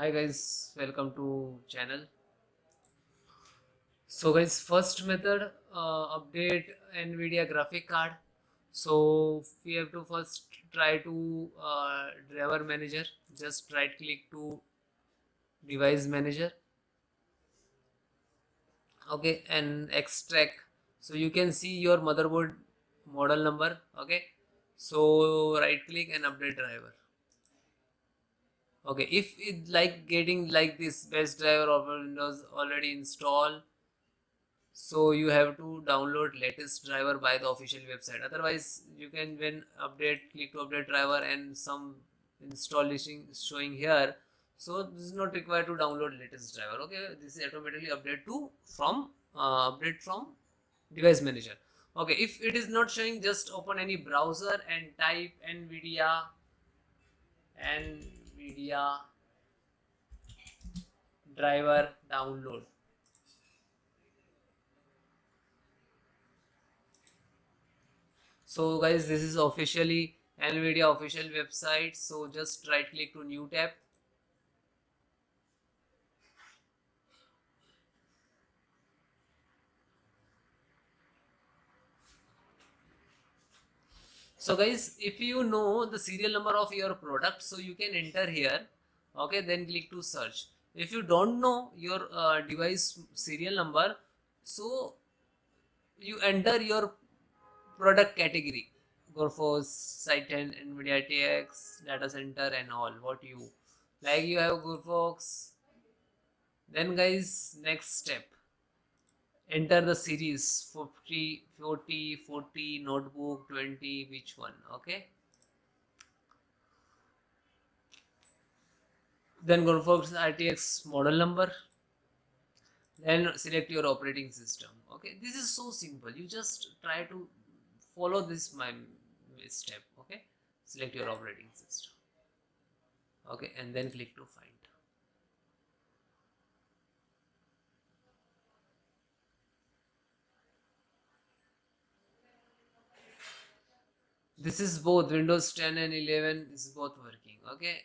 Hi guys, welcome to channel. So guys, first method, update NVIDIA graphic card. So we have to first try to driver manager. Just right click to device manager. Okay, and extract. So you can see your motherboard model number. Okay, so right click and update driver. Okay, if it like getting like this best driver of Windows already installed, so you have to download latest driver by the official website. Otherwise you can, when update, click to update driver and some installation showing here, so this is not required to download latest driver. Okay, this is automatically update to from update from device manager. Okay, if it is not showing, just open any browser and type nvidia driver download. So guys, this is officially NVIDIA official website. So just right click to new tab. So guys, if you know the serial number of your product, so you can enter here. Okay, then click to search. If you don't know your device serial number, so you enter your product category. Go for site 10, NVIDIA TX, data center and all. What you like, you have good folks. Then guys, next step, enter the series 50, 40, 40, notebook 20, which one. Okay, then go for RTX model number, then select your operating system. Okay, this is so simple, you just try to follow this my step. Okay, select your operating system. Okay, and then click to find. This is both Windows 10 and 11 is both working. Okay,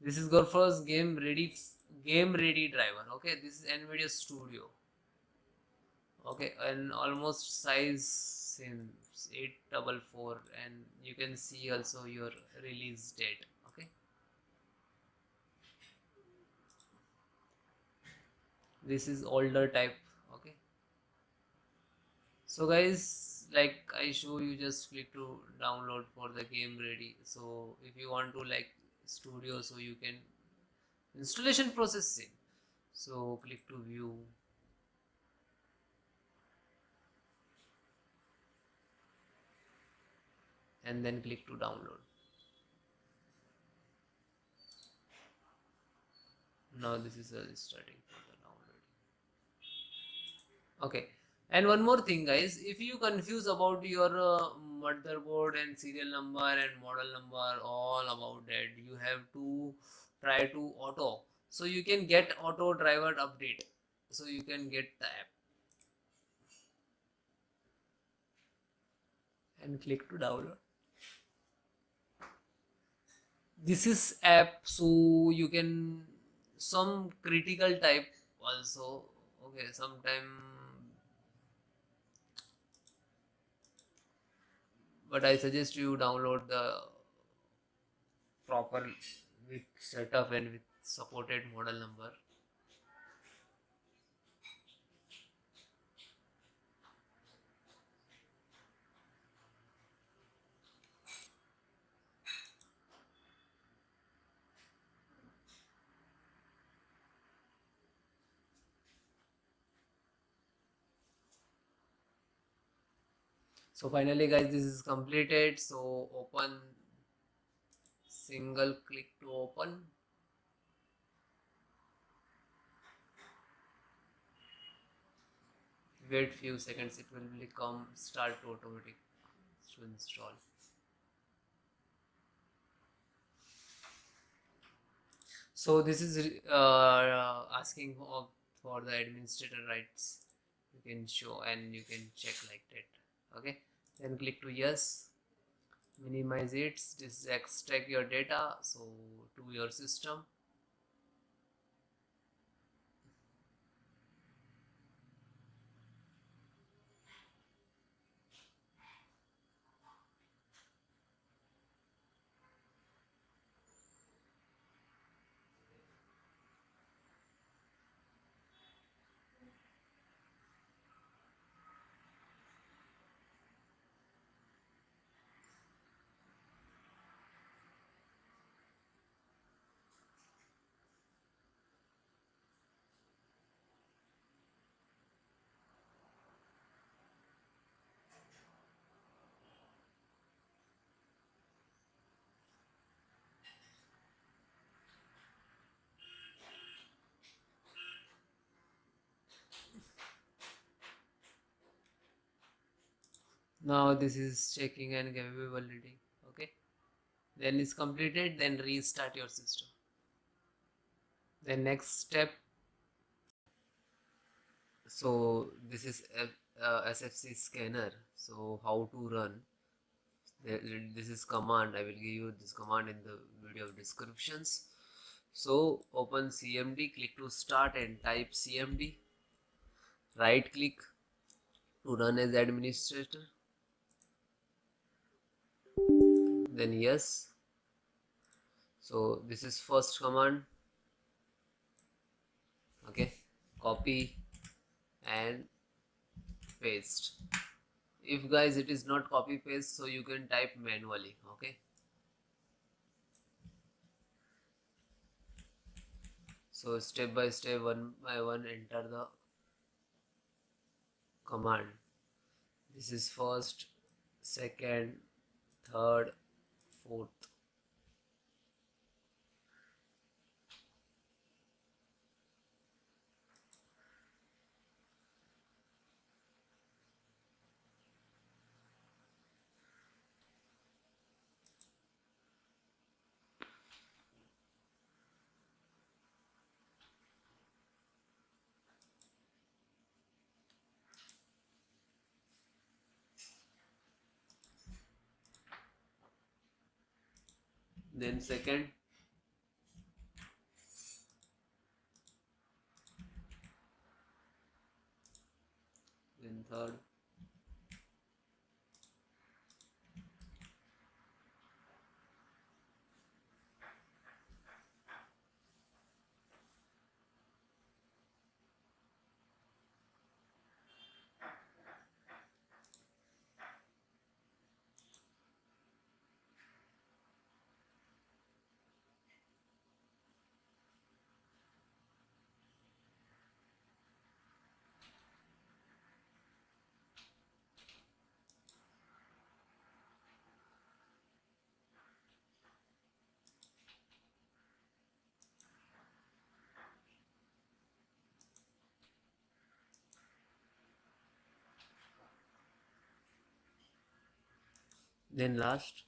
this is Gorfos game ready driver. Okay, this is NVIDIA Studio. Okay, and almost size in 844, and you can see also your release date. Okay, this is older type. Okay, so guys, like I show you, just click to download for the game ready. So if you want to like studio, so you can installation process same. So click to view, and then click to download. Now this is starting for the download. Okay, and one more thing guys, if you confuse about your motherboard and serial number and model number, all about that, you have to try to auto, so you can get auto driver update, so you can get the app and click to download. This is app, so you can some critical type also. Okay, sometime, but I suggest you download the proper with setup and with supported model number. So finally guys, this is completed. So open, single click to open. Wait few seconds, it will become start to automatic to install. So this is asking for the administrator rights. You can show and you can check like that. Okay, then click to yes. minimize it, just extract your data so to your system. Now this is checking and capability. Okay, then it's completed, then restart your system. The next step, so this is a SFC scanner. So how to run, this is command. I will give you this command in the video descriptions. So open CMD, click to start and type CMD, right click to run as administrator, then yes. So this is first command. Okay, copy and paste. If guys it is not copy paste, so you can type manually. Okay, so step by step, one by one, enter the command. This is first, second, third, fourth. Then second, then third, then last.